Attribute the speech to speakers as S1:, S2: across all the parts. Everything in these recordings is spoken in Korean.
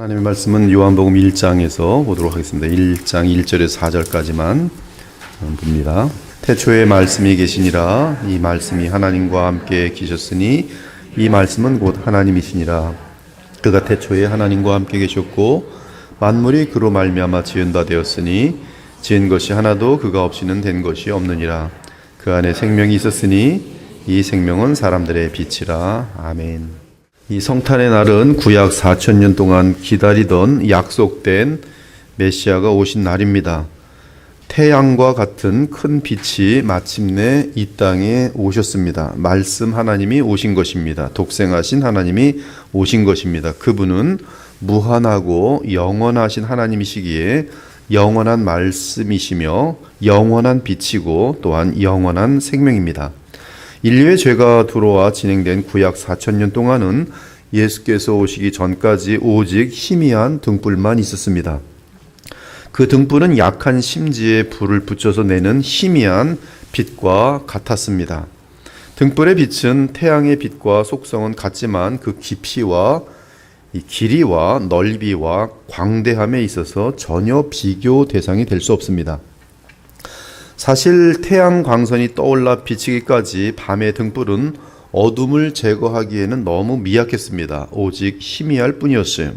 S1: 하나님의 말씀은 요한복음 1장에서 보도록 하겠습니다. 1장 1절에서 4절까지만 봅니다. 태초에 말씀이 계시니라. 이 말씀이 하나님과 함께 계셨으니 이 말씀은 곧 하나님이시니라. 그가 태초에 하나님과 함께 계셨고 만물이 그로 말미암아 지은 바 되었으니 지은 것이 하나도 그가 없이는 된 것이 없느니라. 그 안에 생명이 있었으니 이 생명은 사람들의 빛이라. 아멘. 이 성탄의 날은 구약 4,000년 동안 기다리던 약속된 메시아가 오신 날입니다. 태양과 같은 큰 빛이 마침내 이 땅에 오셨습니다. 말씀 하나님이 오신 것입니다. 독생하신 하나님이 오신 것입니다. 그분은 무한하고 영원하신 하나님이시기에 영원한 말씀이시며 영원한 빛이고 또한 영원한 생명입니다. 인류의 죄가 들어와 진행된 구약 4,000년 동안은 예수께서 오시기 전까지 오직 희미한 등불만 있었습니다. 그 등불은 약한 심지에 불을 붙여서 내는 희미한 빛과 같았습니다. 등불의 빛은 태양의 빛과 속성은 같지만 그 깊이와 길이와 넓이와 광대함에 있어서 전혀 비교 대상이 될 수 없습니다. 사실 태양 광선이 떠올라 비치기까지 밤의 등불은 어둠을 제거하기에는 너무 미약했습니다. 오직 희미할 뿐이었어요.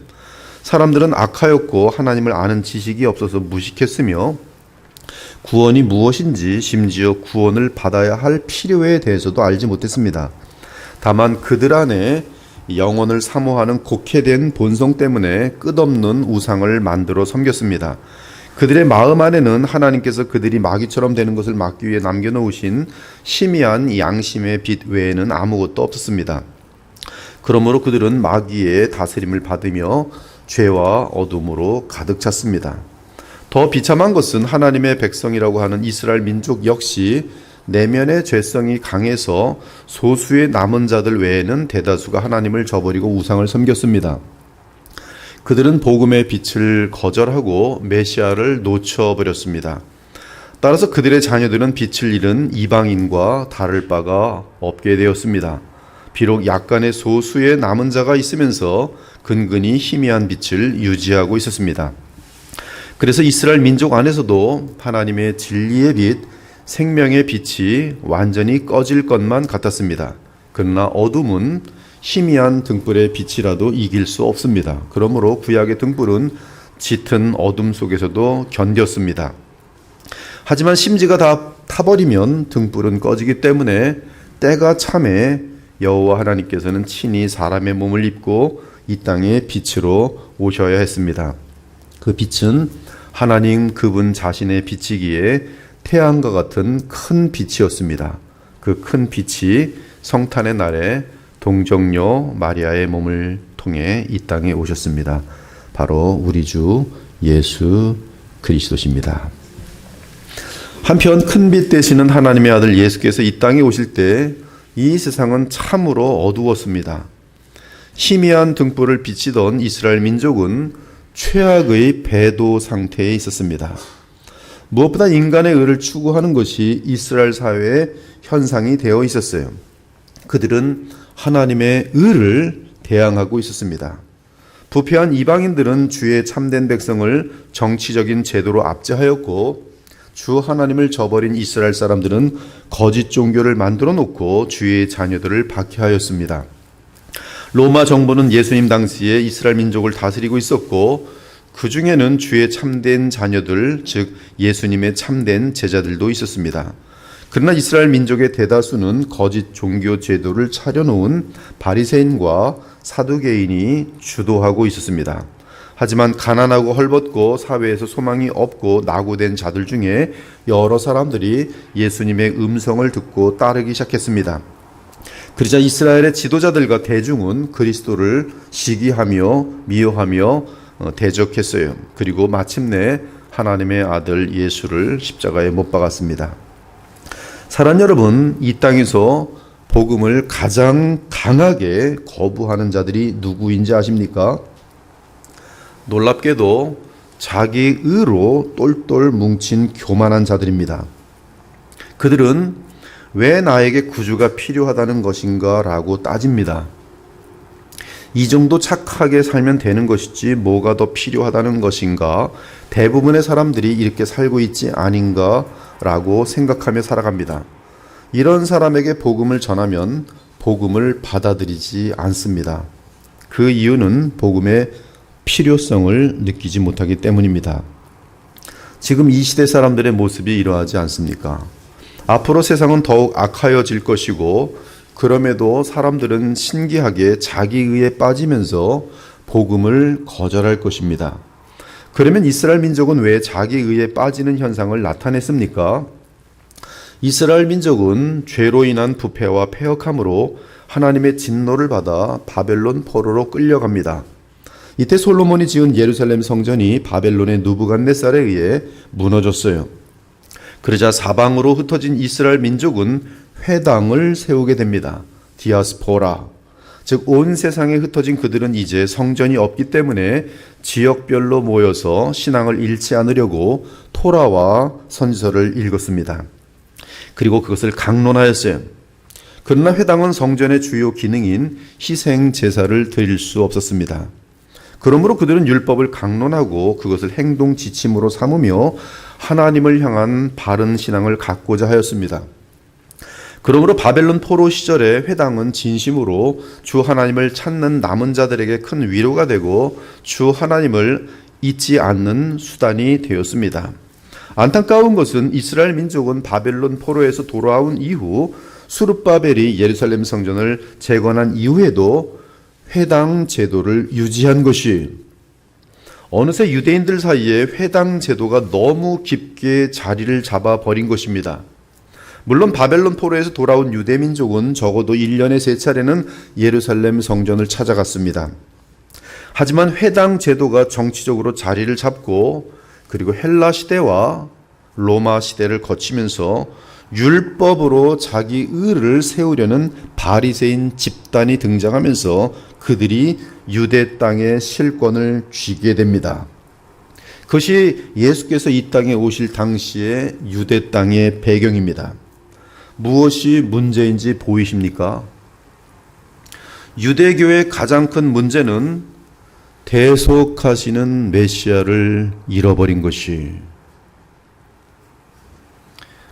S1: 사람들은 악하였고 하나님을 아는 지식이 없어서 무식했으며 구원이 무엇인지 심지어 구원을 받아야 할 필요에 대해서도 알지 못했습니다. 다만 그들 안에 영혼을 사모하는 곡해된 본성 때문에 끝없는 우상을 만들어 섬겼습니다. 그들의 마음 안에는 하나님께서 그들이 마귀처럼 되는 것을 막기 위해 남겨놓으신 희미한 양심의 빛 외에는 아무것도 없었습니다. 그러므로 그들은 마귀의 다스림을 받으며 죄와 어둠으로 가득 찼습니다. 더 비참한 것은 하나님의 백성이라고 하는 이스라엘 민족 역시 내면의 죄성이 강해서 소수의 남은 자들 외에는 대다수가 하나님을 저버리고 우상을 섬겼습니다. 그들은 복음의 빛을 거절하고 메시아를 놓쳐버렸습니다. 따라서 그들의 자녀들은 빛을 잃은 이방인과 다를 바가 없게 되었습니다. 비록 약간의 소수의 남은 자가 있으면서 근근히 희미한 빛을 유지하고 있었습니다. 그래서 이스라엘 민족 안에서도 하나님의 진리의 빛, 생명의 빛이 완전히 꺼질 것만 같았습니다. 그러나 어둠은 희미한 등불의 빛이라도 이길 수 없습니다. 그러므로 구약의 등불은 짙은 어둠 속에서도 견뎠습니다. 하지만 심지가 다 타버리면 등불은 꺼지기 때문에 때가 참에 여호와 하나님께서는 친히 사람의 몸을 입고 이 땅에 빛으로 오셔야 했습니다. 그 빛은 하나님 그분 자신의 빛이기에 태양과 같은 큰 빛이었습니다. 그 큰 빛이 성탄의 날에 동정녀 마리아의 몸을 통해 이 땅에 오셨습니다. 바로 우리 주 예수 그리스도십니다. 한편 큰 빛 되시는 하나님의 아들 예수께서 이 땅에 오실 때 이 세상은 참으로 어두웠습니다. 희미한 등불을 비치던 이스라엘 민족은 최악의 배도 상태에 있었습니다. 무엇보다 인간의 의를 추구하는 것이 이스라엘 사회의 현상이 되어 있었어요. 그들은 하나님의 의를 대항하고 있었습니다. 부패한 이방인들은 주의 참된 백성을 정치적인 제도로 압제하였고 주 하나님을 저버린 이스라엘 사람들은 거짓 종교를 만들어 놓고 주의 자녀들을 박해하였습니다. 로마 정부는 예수님 당시에 이스라엘 민족을 다스리고 있었고 그 중에는 주의 참된 자녀들, 즉 예수님의 참된 제자들도 있었습니다. 그러나 이스라엘 민족의 대다수는 거짓 종교 제도를 차려놓은 바리새인과 사두개인이 주도하고 있었습니다. 하지만 가난하고 헐벗고 사회에서 소망이 없고 낙오된 자들 중에 여러 사람들이 예수님의 음성을 듣고 따르기 시작했습니다. 그러자 이스라엘의 지도자들과 대중은 그리스도를 시기하며 미워하며 대적했어요. 그리고 마침내 하나님의 아들 예수를 십자가에 못 박았습니다. 사랑 여러분, 이 땅에서 복음을 가장 강하게 거부하는 자들이 누구인지 아십니까? 놀랍게도 자기 의로 똘똘 뭉친 교만한 자들입니다. 그들은 왜 나에게 구주가 필요하다는 것인가 라고 따집니다. 이 정도 착하게 살면 되는 것이지 뭐가 더 필요하다는 것인가? 대부분의 사람들이 이렇게 살고 있지 아닌가라고 생각하며 살아갑니다. 이런 사람에게 복음을 전하면 복음을 받아들이지 않습니다. 그 이유는 복음의 필요성을 느끼지 못하기 때문입니다. 지금 이 시대 사람들의 모습이 이러하지 않습니까? 앞으로 세상은 더욱 악하여질 것이고 그럼에도 사람들은 신기하게 자기의에 빠지면서 복음을 거절할 것입니다. 그러면 이스라엘 민족은 왜 자기의에 빠지는 현상을 나타냈습니까? 이스라엘 민족은 죄로 인한 부패와 패역함으로 하나님의 진노를 받아 바벨론 포로로 끌려갑니다. 이때 솔로몬이 지은 예루살렘 성전이 바벨론의 느부갓네살에 의해 무너졌어요. 그러자 사방으로 흩어진 이스라엘 민족은 회당을 세우게 됩니다. 디아스포라, 즉 온 세상에 흩어진 그들은 이제 성전이 없기 때문에 지역별로 모여서 신앙을 잃지 않으려고 토라와 선지서를 읽었습니다. 그리고 그것을 강론하였어요. 그러나 회당은 성전의 주요 기능인 희생 제사를 드릴 수 없었습니다. 그러므로 그들은 율법을 강론하고 그것을 행동 지침으로 삼으며 하나님을 향한 바른 신앙을 갖고자 하였습니다. 그러므로 바벨론 포로 시절에 회당은 진심으로 주 하나님을 찾는 남은 자들에게 큰 위로가 되고 주 하나님을 잊지 않는 수단이 되었습니다. 안타까운 것은 이스라엘 민족은 바벨론 포로에서 돌아온 이후 수룹바벨이 예루살렘 성전을 재건한 이후에도 회당 제도를 유지한 것이 어느새 유대인들 사이에 회당 제도가 너무 깊게 자리를 잡아버린 것입니다. 물론 바벨론 포로에서 돌아온 유대 민족은 적어도 1년에 3차례는 예루살렘 성전을 찾아갔습니다. 하지만 회당 제도가 정치적으로 자리를 잡고 그리고 헬라 시대와 로마 시대를 거치면서 율법으로 자기 의를 세우려는 바리새인 집단이 등장하면서 그들이 유대 땅의 실권을 쥐게 됩니다. 그것이 예수께서 이 땅에 오실 당시의 유대 땅의 배경입니다. 무엇이 문제인지 보이십니까? 유대교의 가장 큰 문제는 대속하시는 메시아를 잃어버린 것이,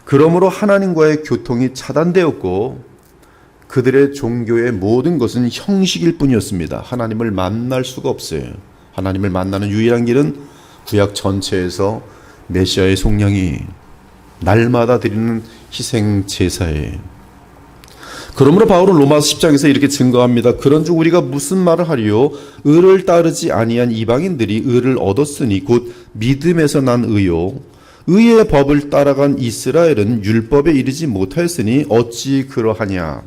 S1: 그러므로 하나님과의 교통이 차단되었고 그들의 종교의 모든 것은 형식일 뿐이었습니다. 하나님을 만날 수가 없어요. 하나님을 만나는 유일한 길은 구약 전체에서 메시아의 속량이 날마다 드리는 희생 제사에. 그러므로 바울은 로마서 10장에서 이렇게 증거합니다. 그런즉 우리가 무슨 말을 하리요? 의를 따르지 아니한 이방인들이 의를 얻었으니 곧 믿음에서 난 의요. 의의 법을 따라간 이스라엘은 율법에 이르지 못하였으니 어찌 그러하냐?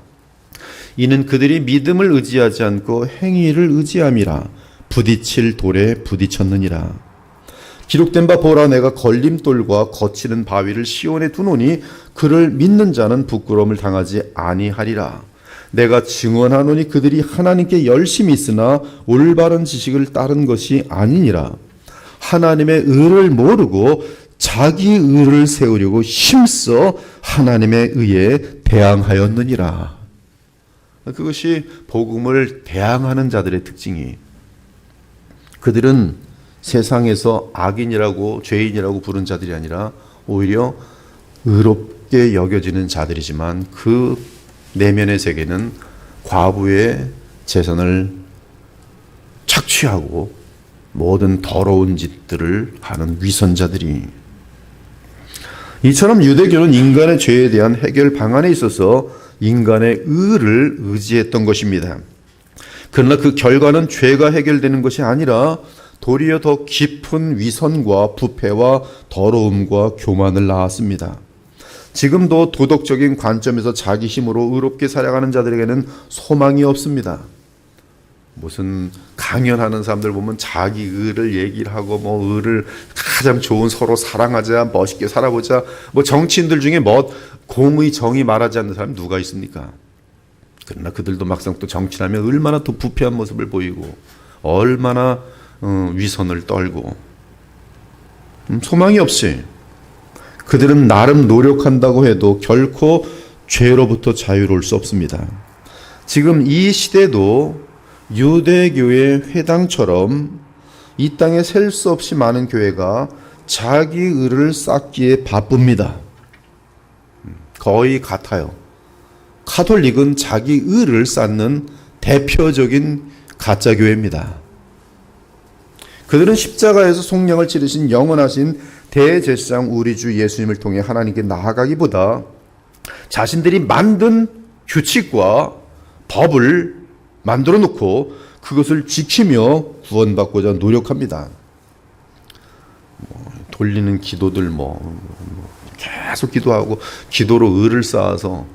S1: 이는 그들이 믿음을 의지하지 않고 행위를 의지함이라. 부딪힐 돌에 부딪혔느니라. 기록된 바 보라, 내가 걸림돌과 거치는 바위를 시온에 두노니 그를 믿는 자는 부끄러움을 당하지 아니하리라. 내가 증언하노니 그들이 하나님께 열심히 있으나 올바른 지식을 따른 것이 아니니라. 하나님의 의를 모르고 자기 의를 세우려고 힘써 하나님의 의에 대항하였느니라. 그것이 복음을 대항하는 자들의 특징이, 그들은 세상에서 악인이라고 죄인이라고 부른 자들이 아니라 오히려 의롭게 여겨지는 자들이지만 그 내면의 세계는 과부의 재산을 착취하고 모든 더러운 짓들을 하는 위선자들이. 이처럼 유대교는 인간의 죄에 대한 해결 방안에 있어서 인간의 의를 의지했던 것입니다. 그러나 그 결과는 죄가 해결되는 것이 아니라 도리어 더 깊은 위선과 부패와 더러움과 교만을 낳았습니다. 지금도 도덕적인 관점에서 자기 힘으로 의롭게 살아가는 자들에게는 소망이 없습니다. 무슨 강연하는 사람들 보면 자기 의를 얘기를 하고 의를 가장 좋은, 서로 사랑하자, 멋있게 살아보자. 정치인들 중에 공의, 정의 말하지 않는 사람이 누가 있습니까? 그러나 그들도 막상 또 정치하면 얼마나 또 부패한 모습을 보이고 얼마나 위선을 떨고 소망이 없이 그들은 나름 노력한다고 해도 결코 죄로부터 자유로울 수 없습니다. 지금 이 시대도 유대교의 회당처럼 이 땅에 셀 수 없이 많은 교회가 자기 의를 쌓기에 바쁩니다. 거의 같아요. 카톨릭은 자기 의를 쌓는 대표적인 가짜 교회입니다. 그들은 십자가에서 속량을 치르신 영원하신 대제사장 우리 주 예수님을 통해 하나님께 나아가기보다 자신들이 만든 규칙과 법을 만들어 놓고 그것을 지키며 구원받고자 노력합니다. 돌리는 기도들 계속 기도하고 기도로 의를 쌓아서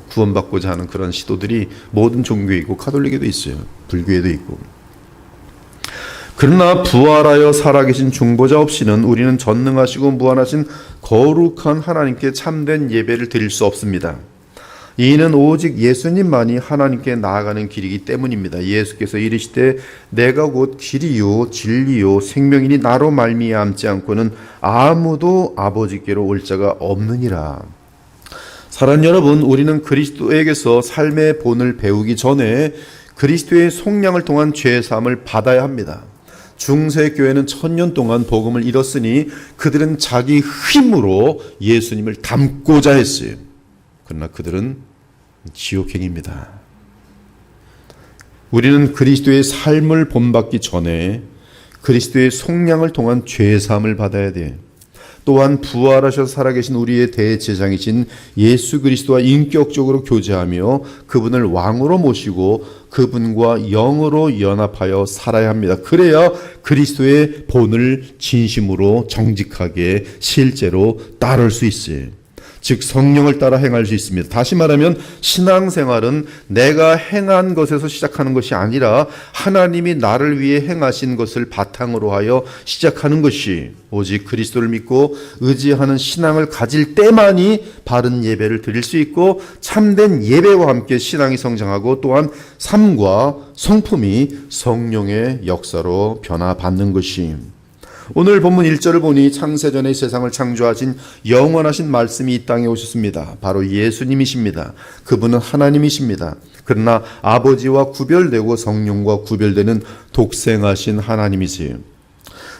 S1: 구원받고자 하는 그런 시도들이 모든 종교에 있고 카톨릭에도 있어요. 불교에도 있고. 그러나 부활하여 살아계신 중보자 없이는 우리는 전능하시고 무한하신 거룩한 하나님께 참된 예배를 드릴 수 없습니다. 이는 오직 예수님만이 하나님께 나아가는 길이기 때문입니다. 예수께서 이르시되 내가 곧 길이요 진리요 생명이니 나로 말미암지 않고는 아무도 아버지께로 올 자가 없느니라. 사랑하는 여러분, 우리는 그리스도에게서 삶의 본을 배우기 전에 그리스도의 속량을 통한 죄사함을 받아야 합니다. 중세교회는 1000년 동안 복음을 잃었으니 그들은 자기 힘으로 예수님을 닮고자 했어요. 그러나 그들은 지옥행입니다. 우리는 그리스도의 삶을 본받기 전에 그리스도의 속량을 통한 죄사함을 받아야 돼. 또한 부활하셔서 살아계신 우리의 대제사장이신 예수 그리스도와 인격적으로 교제하며 그분을 왕으로 모시고 그분과 영으로 연합하여 살아야 합니다. 그래야 그리스도의 본을 진심으로 정직하게 실제로 따를 수 있어요. 즉 성령을 따라 행할 수 있습니다. 다시 말하면 신앙생활은 내가 행한 것에서 시작하는 것이 아니라 하나님이 나를 위해 행하신 것을 바탕으로 하여 시작하는 것이 오직 그리스도를 믿고 의지하는 신앙을 가질 때만이 바른 예배를 드릴 수 있고 참된 예배와 함께 신앙이 성장하고 또한 삶과 성품이 성령의 역사로 변화받는 것이 오늘 본문 1절을 보니 창세전에 세상을 창조하신 영원하신 말씀이 이 땅에 오셨습니다. 바로 예수님이십니다. 그분은 하나님이십니다. 그러나 아버지와 구별되고 성령과 구별되는 독생하신 하나님이세요.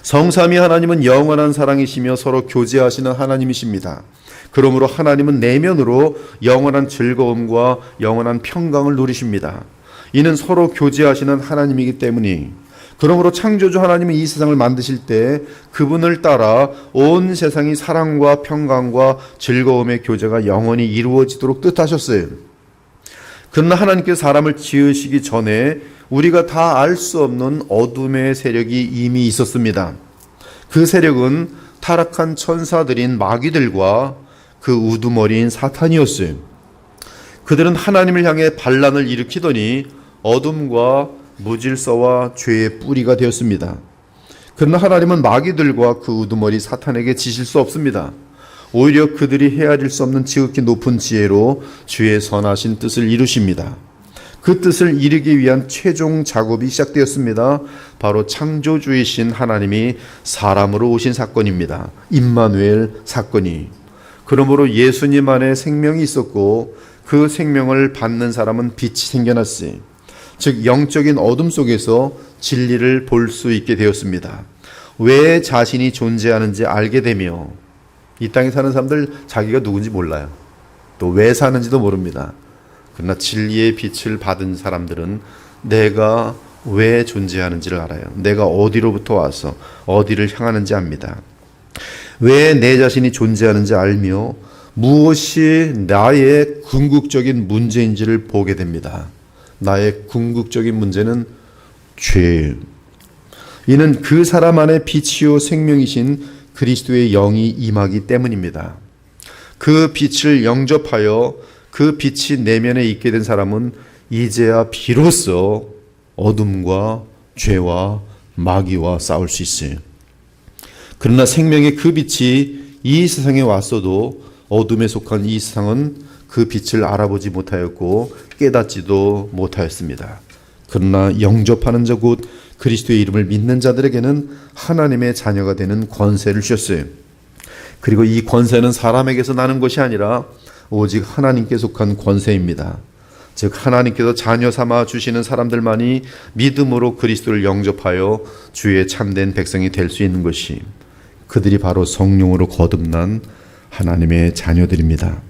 S1: 성삼위 하나님은 영원한 사랑이시며 서로 교제하시는 하나님이십니다. 그러므로 하나님은 내면으로 영원한 즐거움과 영원한 평강을 누리십니다. 이는 서로 교제하시는 하나님이기 때문이 그러므로 창조주 하나님은 이 세상을 만드실 때 그분을 따라 온 세상이 사랑과 평강과 즐거움의 교제가 영원히 이루어지도록 뜻하셨어요. 그러나 하나님께서 사람을 지으시기 전에 우리가 다 알 수 없는 어둠의 세력이 이미 있었습니다. 그 세력은 타락한 천사들인 마귀들과 그 우두머리인 사탄이었어요. 그들은 하나님을 향해 반란을 일으키더니 어둠과 무질서와 죄의 뿌리가 되었습니다. 그러나 하나님은 마귀들과 그 우두머리 사탄에게 지실 수 없습니다. 오히려 그들이 헤아릴 수 없는 지극히 높은 지혜로 주의 선하신 뜻을 이루십니다. 그 뜻을 이루기 위한 최종 작업이 시작되었습니다. 바로 창조주이신 하나님이 사람으로 오신 사건입니다. 임마누엘 사건이. 그러므로 예수님 안에 생명이 있었고 그 생명을 받는 사람은 빛이 생겨났어요. 즉 영적인 어둠 속에서 진리를 볼 수 있게 되었습니다. 왜 자신이 존재하는지 알게 되며 이 땅에 사는 사람들 자기가 누군지 몰라요. 또 왜 사는지도 모릅니다. 그러나 진리의 빛을 받은 사람들은 내가 왜 존재하는지를 알아요. 내가 어디로부터 와서 어디를 향하는지 압니다. 왜 내 자신이 존재하는지 알며 무엇이 나의 궁극적인 문제인지를 보게 됩니다. 나의 궁극적인 문제는 죄. 이는 그 사람 안에 빛이요 생명이신 그리스도의 영이 임하기 때문입니다. 그 빛을 영접하여 그 빛이 내면에 있게 된 사람은 이제야 비로소 어둠과 죄와 마귀와 싸울 수 있어요. 그러나 생명의 그 빛이 이 세상에 왔어도 어둠에 속한 이 세상은 그 빛을 알아보지 못하였고 깨닫지도 못하였습니다. 그러나 영접하는 자 곧 그리스도의 이름을 믿는 자들에게는 하나님의 자녀가 되는 권세를 주셨어요. 그리고 이 권세는 사람에게서 나는 것이 아니라 오직 하나님께 속한 권세입니다. 즉 하나님께서 자녀 삼아 주시는 사람들만이 믿음으로 그리스도를 영접하여 주의 참된 백성이 될 수 있는 것이, 그들이 바로 성령으로 거듭난 하나님의 자녀들입니다.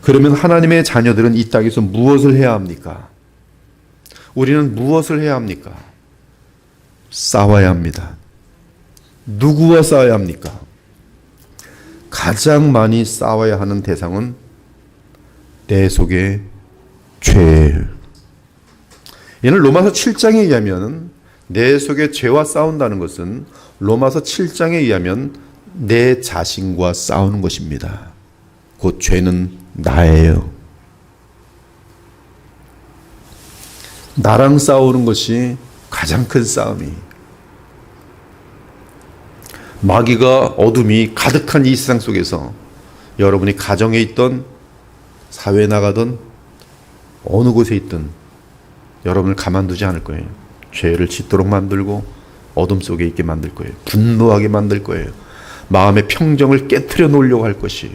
S1: 그러면 하나님의 자녀들은 이 땅에서 무엇을 해야 합니까? 우리는 무엇을 해야 합니까? 싸워야 합니다. 누구와 싸워야 합니까? 가장 많이 싸워야 하는 대상은 내 속의 죄예요. 이는 로마서 7장에 의하면 내 속의 죄와 싸운다는 것은 로마서 7장에 의하면 내 자신과 싸우는 것입니다. 곧 죄는 나예요. 나랑 싸우는 것이 가장 큰 싸움이. 마귀가 어둠이 가득한 이 세상 속에서 여러분이 가정에 있던, 사회에 나가던, 어느 곳에 있든 여러분을 가만두지 않을 거예요. 죄를 짓도록 만들고 어둠 속에 있게 만들 거예요. 분노하게 만들 거예요. 마음의 평정을 깨트려 놓으려고 할 것이,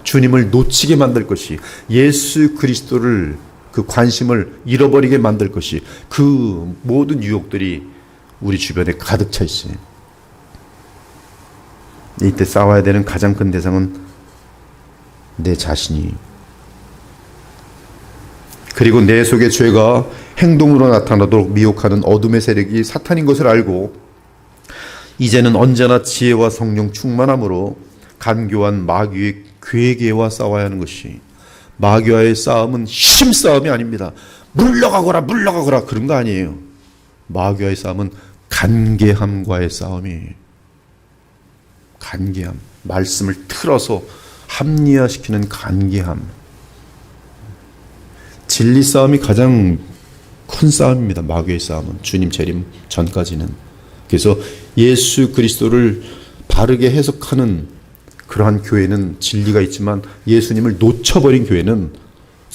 S1: 주님을 놓치게 만들 것이, 예수 그리스도를 그 관심을 잃어버리게 만들 것이, 그 모든 유혹들이 우리 주변에 가득 차 있어요. 이때 싸워야 되는 가장 큰 대상은 내 자신이, 그리고 내 속의 죄가 행동으로 나타나도록 미혹하는 어둠의 세력이 사탄인 것을 알고, 이제는 언제나 지혜와 성령 충만함으로 간교한 마귀의 괴계와 싸워야 하는 것이, 마귀와의 싸움은 힘싸움이 아닙니다. 물러가거라 물러가거라 그런 거 아니에요. 마귀와의 싸움은 간계함과의 싸움이에요. 간계함, 말씀을 틀어서 합리화시키는 간계함. 진리 싸움이 가장 큰 싸움입니다. 마귀의 싸움은, 주님 재림 전까지는. 그래서 예수 그리스도를 바르게 해석하는 그러한 교회는 진리가 있지만, 예수님을 놓쳐버린 교회는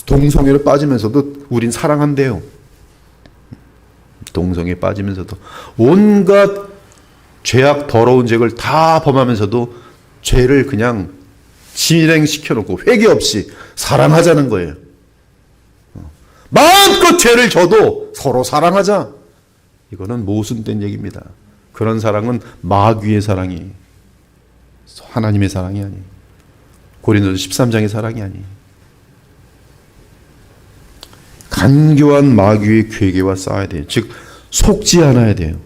S1: 동성애로 빠지면서도 우린 사랑한대요. 동성애에 빠지면서도 온갖 죄악 더러운 죄를 다 범하면서도 죄를 그냥 진행시켜놓고 회개 없이 사랑하자는 거예요. 마음껏 죄를 져도 서로 사랑하자. 이거는 모순된 얘기입니다. 그런 사랑은 마귀의 사랑이, 하나님의 사랑이 아니에요. 고린도서 13장의 사랑이 아니에요. 간교한 마귀의 괴계와 싸워야 돼요. 즉 속지 않아야 돼요.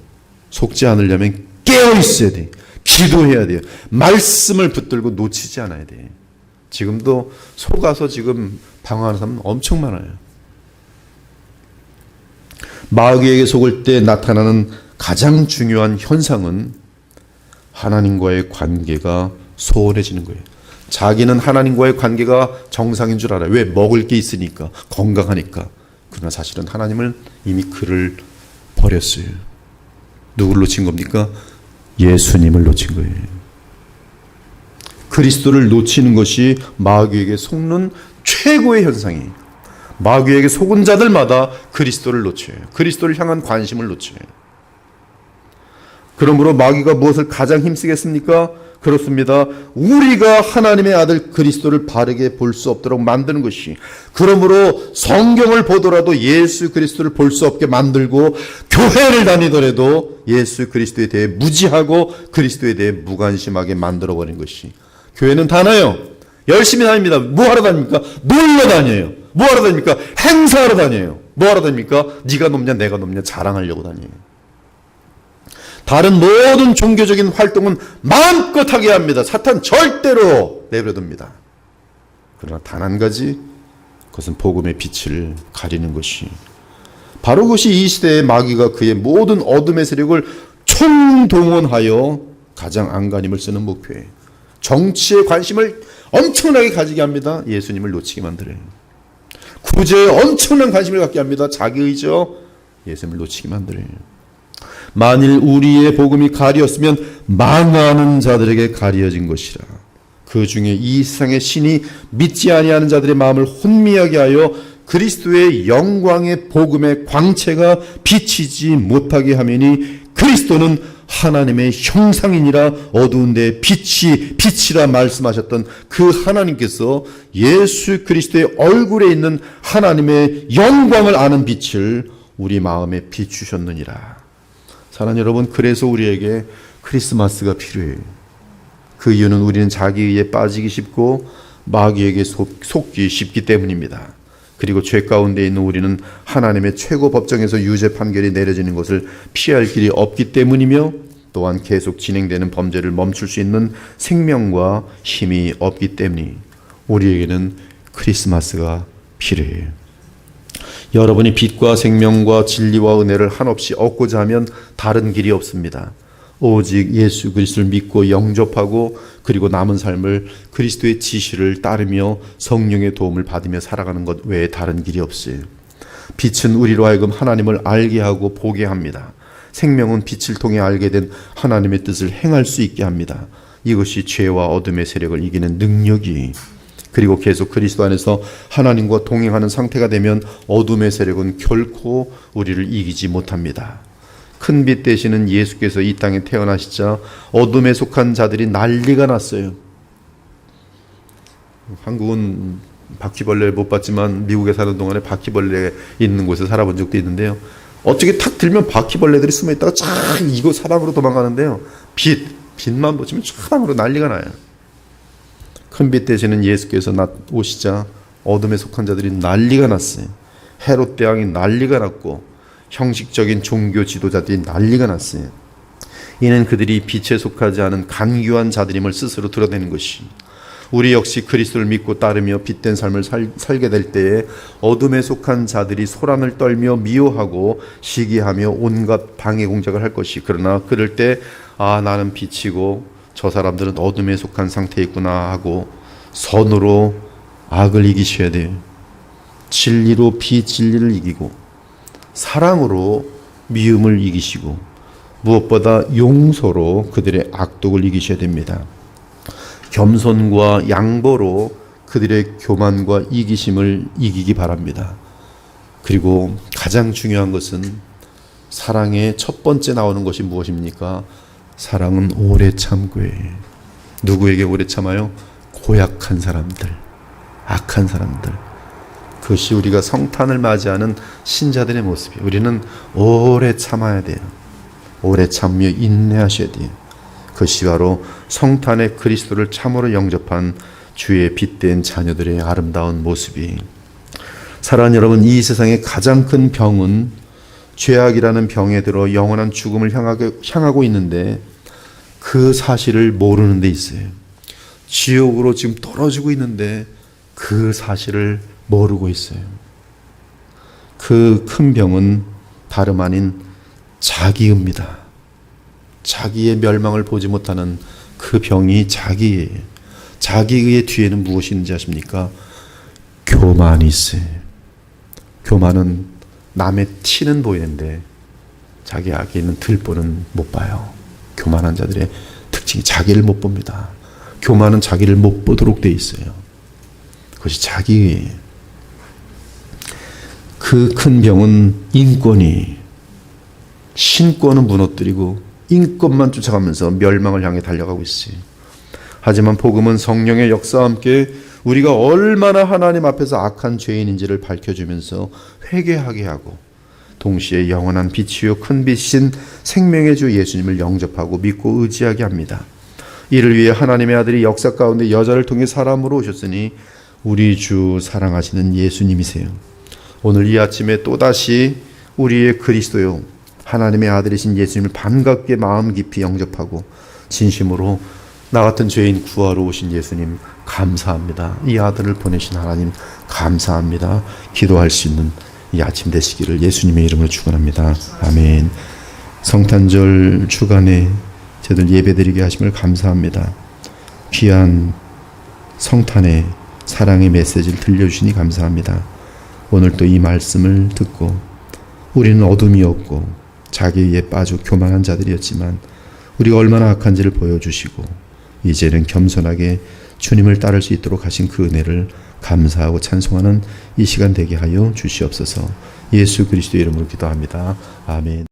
S1: 속지 않으려면 깨어 있어야 돼요. 기도해야 돼요. 말씀을 붙들고 놓치지 않아야 돼요. 지금도 속아서 지금 방황하는 사람은 엄청 많아요. 마귀에게 속을 때 나타나는 가장 중요한 현상은 하나님과의 관계가 소원해지는 거예요. 자기는 하나님과의 관계가 정상인 줄 알아요. 왜? 먹을 게 있으니까, 건강하니까. 그러나 사실은 하나님을 이미 그를 버렸어요. 누구를 놓친 겁니까? 예수님을 놓친 거예요. 그리스도를 놓치는 것이 마귀에게 속는 최고의 현상이에요. 마귀에게 속은 자들마다 그리스도를 놓쳐요. 그리스도를 향한 관심을 놓쳐요. 그러므로 마귀가 무엇을 가장 힘쓰겠습니까? 그렇습니다. 우리가 하나님의 아들 그리스도를 바르게 볼 수 없도록 만드는 것이, 그러므로 성경을 보더라도 예수 그리스도를 볼 수 없게 만들고, 교회를 다니더라도 예수 그리스도에 대해 무지하고 그리스도에 대해 무관심하게 만들어버린 것이, 교회는 다녀요. 열심히 다닙니다. 뭐하러 다닙니까? 놀러 다녀요. 뭐하러 다닙니까? 행사하러 다녀요. 뭐하러 다닙니까? 네가 높냐 내가 높냐 자랑하려고 다녀요. 다른 모든 종교적인 활동은 마음껏 하게 합니다. 사탄 절대로 내버려둡니다. 그러나 단 한 가지, 그것은 복음의 빛을 가리는 것이, 바로 그것이 이 시대의 마귀가 그의 모든 어둠의 세력을 총동원하여 가장 안간힘을 쓰는 목표예요. 정치에 관심을 엄청나게 가지게 합니다. 예수님을 놓치게 만들어요. 구제에 엄청난 관심을 갖게 합니다. 자기 의지요, 예수님을 놓치게 만들어요. 만일 우리의 복음이 가리었으면 망하는 자들에게 가리어진 것이라. 그 중에 이 세상의 신이 믿지 아니하는 자들의 마음을 혼미하게 하여 그리스도의 영광의 복음의 광채가 비치지 못하게 하매니 그리스도는 하나님의 형상이니라 어두운 데 빛이라 말씀하셨던 그 하나님께서 예수 그리스도의 얼굴에 있는 하나님의 영광을 아는 빛을 우리 마음에 비추셨느니라. 사랑하는 여러분, 그래서 우리에게 크리스마스가 필요해요. 그 이유는 우리는 자기에 빠지기 쉽고 마귀에게 속기 쉽기 때문입니다. 그리고 죄 가운데 있는 우리는 하나님의 최고 법정에서 유죄 판결이 내려지는 것을 피할 길이 없기 때문이며 또한 계속 진행되는 범죄를 멈출 수 있는 생명과 힘이 없기 때문이 우리에게는 크리스마스가 필요해요. 여러분이 빛과 생명과 진리와 은혜를 한없이 얻고자 하면 다른 길이 없습니다. 오직 예수 그리스도를 믿고 영접하고 그리고 남은 삶을 그리스도의 지시를 따르며 성령의 도움을 받으며 살아가는 것 외에 다른 길이 없어요. 빛은 우리로 하여금 하나님을 알게 하고 보게 합니다. 생명은 빛을 통해 알게 된 하나님의 뜻을 행할 수 있게 합니다. 이것이 죄와 어둠의 세력을 이기는 능력이, 그리고 계속 그리스도 안에서 하나님과 동행하는 상태가 되면 어둠의 세력은 결코 우리를 이기지 못합니다. 큰 빛 되시는 예수께서 이 땅에 태어나시자 어둠에 속한 자들이 난리가 났어요. 한국은 바퀴벌레를 못 봤지만 미국에 사는 동안에 바퀴벌레 있는 곳에 살아본 적도 있는데요. 어떻게 탁 들면 바퀴벌레들이 숨어있다가 쫙 이곳 사방으로 도망가는데요. 빛만 보시면 사방으로 난리가 나요. 큰 빛 되시는 예수께서 오시자 어둠에 속한 자들이 난리가 났어요. 헤롯 대왕이 난리가 났고 형식적인 종교 지도자들이 난리가 났어요. 이는 그들이 빛에 속하지 않은 간교한 자들임을 스스로 드러내는 것이, 우리 역시 그리스도를 믿고 따르며 빛된 삶을 살게 될 때에 어둠에 속한 자들이 소란을 떨며 미워하고 시기하며 온갖 방해 공작을 할 것이, 그러나 그럴 때 나는 빛이고 저 사람들은 어둠에 속한 상태에 있구나 하고 선으로 악을 이기셔야 돼요. 진리로 비진리를 이기고 사랑으로 미움을 이기시고 무엇보다 용서로 그들의 악독을 이기셔야 됩니다. 겸손과 양보로 그들의 교만과 이기심을 이기기 바랍니다. 그리고 가장 중요한 것은 사랑의 첫 번째 나오는 것이 무엇입니까? 사랑은 오래 참고예요. 누구에게 오래 참아요? 고약한 사람들, 악한 사람들. 그것이 우리가 성탄을 맞이하는 신자들의 모습이에요. 우리는 오래 참아야 돼요. 오래 참으며 인내하셔야 돼요. 그것이 바로 성탄의 그리스도를 참으로 영접한 주의 빛된 자녀들의 아름다운 모습이. 사랑하는 여러분, 이 세상의 가장 큰 병은 죄악이라는 병에 들어 영원한 죽음을 향하고 있는데 그 사실을 모르는 데 있어요. 지옥으로 지금 떨어지고 있는데 그 사실을 모르고 있어요. 그 큰 병은 다름 아닌 자기입니다. 자기의 멸망을 보지 못하는 그 병이 자기예요. 자기의 뒤에는 무엇이 있는지 아십니까? 교만이 있어요. 교만은 남의 티는 보이는데 자기 안에 있는 들보는 못 봐요. 교만한 자들의 특징이 자기를 못 봅니다. 교만은 자기를 못 보도록 돼 있어요. 그것이 자기예요. 그 큰 병은 인권이, 신권은 무너뜨리고 인권만 쫓아가면서 멸망을 향해 달려가고 있어요. 하지만 복음은 성령의 역사와 함께 우리가 얼마나 하나님 앞에서 악한 죄인인지를 밝혀주면서 회개하게 하고 동시에 영원한 빛이요 큰 빛인 생명의 주 예수님을 영접하고 믿고 의지하게 합니다. 이를 위해 하나님의 아들이 역사 가운데 여자를 통해 사람으로 오셨으니 우리 주 사랑하시는 예수님이세요. 오늘 이 아침에 또다시 우리의 그리스도요 하나님의 아들이신 예수님을 반갑게 마음 깊이 영접하고 진심으로 나 같은 죄인 구하러 오신 예수님 감사합니다. 이 아들을 보내신 하나님 감사합니다. 기도할 수 있는 이 아침 되시기를 예수님의 이름으로 축원합니다. 아멘. 성탄절 주간에 저들 예배드리게 하심을 감사합니다. 귀한 성탄의 사랑의 메시지를 들려주시니 감사합니다. 오늘 또 이 말씀을 듣고 우리는 어둠이 없고 자기에 빠져 교만한 자들이었지만 우리가 얼마나 악한지를 보여주시고 이제는 겸손하게 주님을 따를 수 있도록 하신 그 은혜를 감사하고 찬송하는 이 시간 되게 하여 주시옵소서. 예수 그리스도의 이름으로 기도합니다. 아멘.